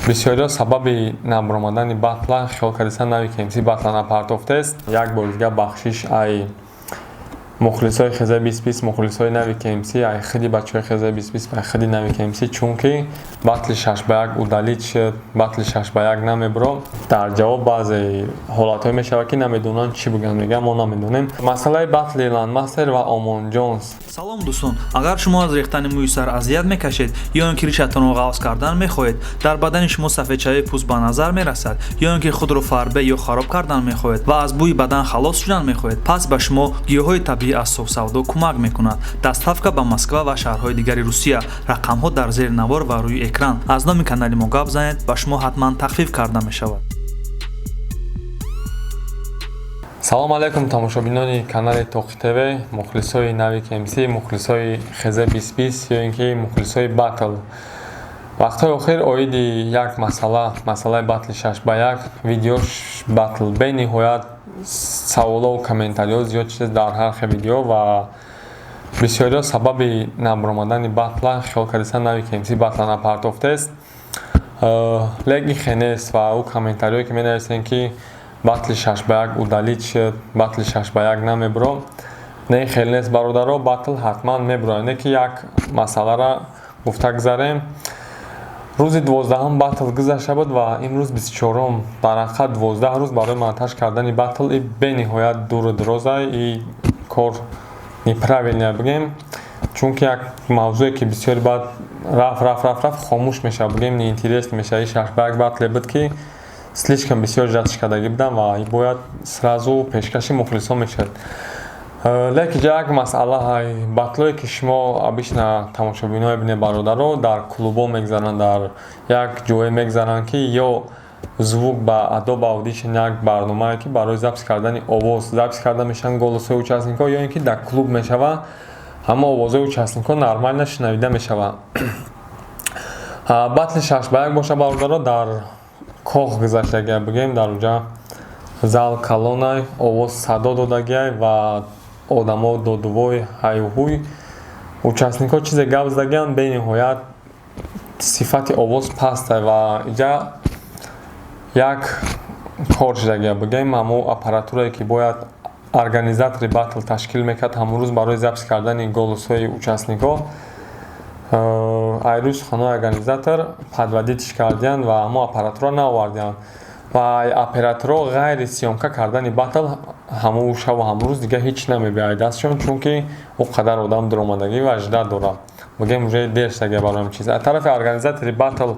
бисёриҳо сабаби набаромадани батла хиёл кардасан нави KMC батла напартофтест. Як бор дига бахшиш ай мухлисои Хизаи 2020, мухлисои нави KMC, ай хиди бачаҳои Хизаи 2020 ва хиди нави KMC, чунки батли 6-1 удалид шуд, батли 6-1 намебро. Дар ҷавоб баъзе ҳолатҳое мешавад ки намедонанд чӣ буганд, мегӯям мо намедонем. Масъалаи батли Ландмастер ва Омон Ҷонс. салом дӯстон, агар шумо аз рехтани мӯи сар азият мекашед ё ин ки ришатонро ғафз кардан мехоҳед, дар бадани шумо сафедшавии пӯст ба назар мерасад, ё ин ки худро фарбе ё хароб кардан мехоҳед ва аз бӯи бадан халос шудан мехоҳед, пас ба шумо гиёҳҳои табиӣ аз софсавдо кӯмак мекунад. Доставка ба Москва ва шаҳрҳои дигари Русия. Рақамҳо дар зери навор ва рӯи экран. Аз номи канали мо гап занед, ба шумо ҳатман тахфиф карда мешавад. Салом алейкум тамошобинони канали Тоқи ТВ, мухлисои нави KMC, мухлисои Хизаи 2020 ё ин ки мухлисои батл. Вақтҳои охир оиди як масъалаи батли 6-1 видеош батл бениҳоят саволо ва комментариҳо зиёд шуд дар ҳар хел видео ва бисёриҳо сабаби набаромадани батла хиёл кардасан нави KMC батла напартофтест. Леги хенес ва ӯ комментариҳое ки менависен ки батли 6-1 удалид шуд, батли 6-1 намебро. Не хел нест бародаро, батл ҳатман мебро. Не ки як масъалара гуфта гузарем. Рӯзи 12 батл гузашта буд ва имрӯз 24 дар ҳақиқат 12 рӯз барои монтаж кардани батл и бениҳоят дуру дуроза и кор неправилния бигем, чунки як мавзӯе ки бисёри баъд раф хомӯш мешавад, бигем неинтересный мешавад. 6-1 батле буд ки слишком бисёр жадш кардаги будам ва бояд сразу пешкаши мухлисон мешавад. Леки як масъала батлое ки шумо обычно тамошобинои бинед бародаро дар клубо мегзаранд, дар як ҷое мегзаранд ки ё звук ба Adobe Audition як барномае ки барои запис кардани овоз запис карда мешаванд голосҳои участникҳо, ё ин ки дар клуб мешавад ҳама овозҳои участникҳо нормально шунавида мешавад. Батли 6-1 боша бародаро дар коғ гузаштагия бигем, дар уҷа зал калонай овоз садо додагия ва одамо додувой ҳайҳуй участникҳо чизе гап задагиянд, бениҳоят сифати овоз пастай ва иҷа як кор шудагия бигем, ҳамо аппаратурае ки бояд организатори батл ташкил мекард ҳамон рӯз барои запис кардани голосҳои участникҳо. Айрӯз суханои организатор подводитиш кардиянд ва ҳамо аппаратура наовардиянд ва операторҳо ғайри сиёмка кардани батл ҳамо шаву ҳамрӯз дига ҳеч намебиёяд дастшон, чунки ӯ қадар одам дуромадагӣ ва жда дорад. Бигем уже дер шудагия барои чиз. Аз тарафи организатори батл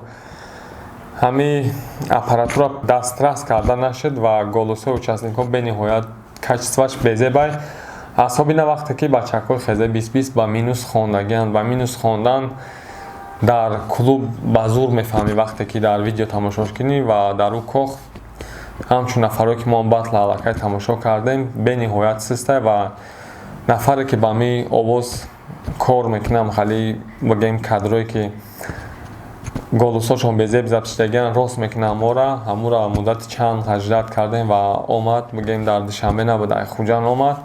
ҳами аппаратура дастрас карда нашуд ва голосҳои участникҳо бениҳоят качестваш безебай. асобина вақте ки бачакҳои Хизаи 2020 ба минус хондагиянд ва минус хондан дар клуб ба зур мефаҳмӣ вақте ки дар видео тамошош кунӣ ва дар ӯ коғ ҳамчун нафаро ки мо батла аллакай тамошо кардем бениҳоят систай ва нафаре ки ба ми овоз кор мекунам хали бигем кадрое ки голосҳошон безеб записдагиянд рост мекунам мора ҳамура муддати чанд ҳаждат кардем ва омад бигем дар душанбе набуд ай хуҷан омад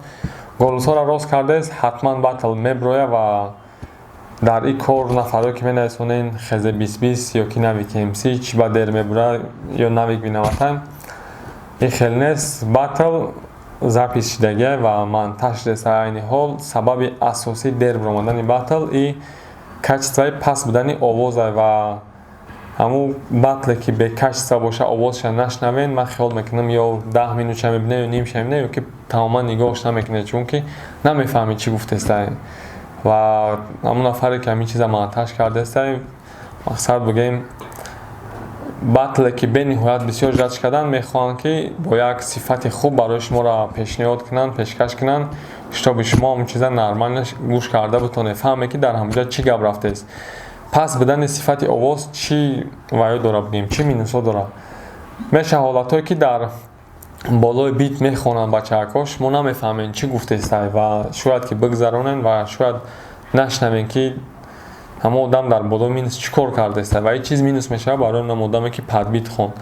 голосҳоро рост кардест ҳатман батл меброя ва дар ин кор нафаро ки менависонен Хизаи 2020 ё ки нави KMC чӣ ба дер мебура ё навик бинаватан ин хел нест батл запис шудагия ва монтаж шудест. айни ҳол сабаби асосии дер баромадани батл и качествои паст будани овозе ва ҳамун батле ки бекачества боша овозша нашнавен, ман хиёл мекунам ё 10 минутша мебинед ё нимша мебинед ё ки тамоман нигоҳш намекунед, чунки намефаҳмед чӣ гуфтестай ва ҳамун нафаре ки ҳамин чиза монтаж кардестай мақсад бигем батле ки бениҳоят бисёр жадш кардан мехоҳанд ки бо як сифати хуб барои шуморо пешниҳод кунанд, пешкаш кунанд, штоби шумо ҳамун чиза нормально гӯш карда бутонед фаҳме ки дар ҳамҷо чӣ гап рафтест. пас будани сифати овоз чӣ ваё дора бигем, чӣ минусҳо дора. меша ҳолатҳое ки дар болои бит мехонанд бачаҳако шумо намефаҳмед чӣ гуфтестай ва шояд ки бигзаронед ва шояд нашнавед ки ҳама одам дар болои минус чӣ кор кардестай ва ин чиз минус мешавад барои он одаме ки падбит хонд.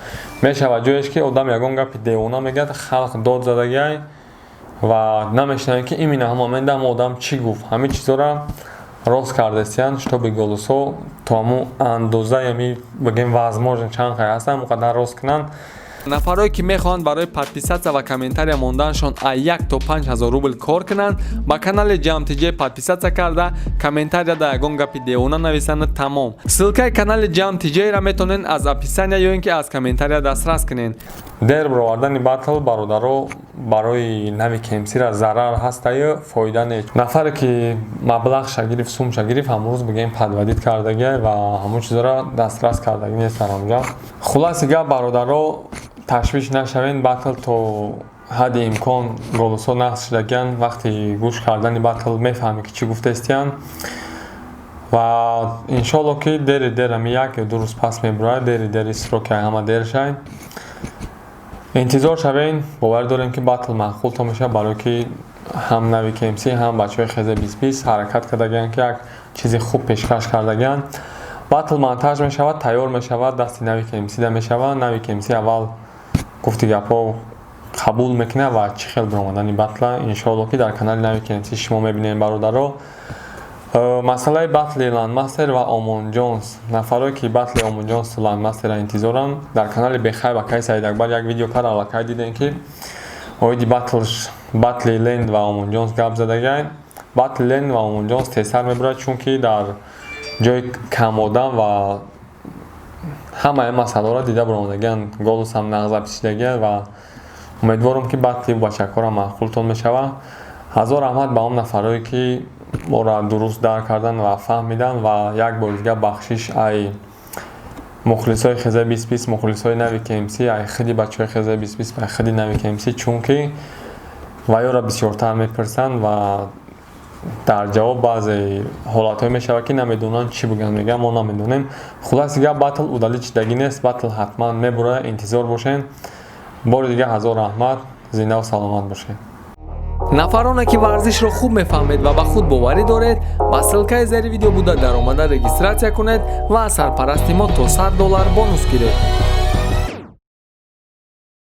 мешавад ҷоеш ки одам ягон гапи девона мегӯяд, халқ дод задагиай ва намешнавед ки имина ҳама момента ҳама одам чӣ гуфт. ҳамин чизора рост кардестиян, чтобы голосо тому андоза, ями бигем возможно чанд хай ҳастан муқаддар рост кунанд. нафароне ки мехоҳанд барои подписатсия ва комментария монданашон аз 1 то 5000 рубл кор кунанд, ба канали JamTJ подписатсия карда комментария да ягон гапи девона нависанд тамом. ссилкаи канали JamTJ ра метавонед аз описания ё ин ки аз комментария дастрас кунед. дер баровардани батл бародаро барои нави KMC ра зарар ҳаста ё фоида не. нафаре ки маблағ шагириф сум шагириф ҳамрӯз бигем падвадид кардагия ва ҳамон чизора дастрас кардаги нестар ҳамҷа. хулоси гап бародаро ташвиш нашавен, батл то ҳадди имкон голосо нақс шудагиян, вақти гӯш кардани батл мефаҳме ки чӣ гуфтестиян ва иншоалло ки дери дер ҳами 1 ё 2 рӯз пас мебурояд, дери дери сроки ҳама дер шай. интизор шавен, боварӣ дорем ки батл маъқулто мешавад, барое ки ҳам нави KMC ҳам бачаҳои Хезе 2020 ҳаракат кардагиян ки як чизи хуб пешкаш кардагиян. батл монтаж мешавад, тайёр мешавад, дасти нави KMC да мешавад. нави KMC аввал гуфти гапҳо қабул мекунад ва чӣ хел биромадани батла иншоалло ки дар канали нави KMC шумо мебинед бародаро. масъалаи батли Landmaster ва Омон Джонс, нафароне ки батли Омон Джонс Landmaster интизоранд, дар канали Бехай ва Кай Саид Акбар як видео кар аллакай дидем ки оиди батли Ленд ва Омон Джонс гап задагай. батли Ленд ва Омон Джонс тезтар мебурад, чунки дар ҷои камодан ва ҳамаи масъаларо дида биромадагиян, голос ҳам нағз записидагия ва умедворам ки батли бачакҳоро маъқултон мешавад. ҳазор раҳмат ба он нафарое ки моро дуруст дарк кардан ва фаҳмидан ва як бори дига бахшиш ай мухлисои Хезе 2020, мухлисои нави KMC, ай хиди бачаҳои Хезе 2020 ва хиди нави KMC, чунки ваёро бисёртар мепурсанд ва дар ҷавоб баъзе ҳолатҳое мешавад ки намедонанд чӣ бигӯянд, мегӯянд мо намедонем. хулоси гап батл удалӣ чидагӣ нест, батл ҳатман мебурояд, интизор бошед. бори дига ҳазор раҳмат, зиндаву саломат бошед. нафароне ки варзишро хуб мефаҳмед ва ба худ боварӣ доред, ба ссилкаи зери видео буда даромада регистратсия кунед ва аз сарпарасти мо то $100 бонус гиред.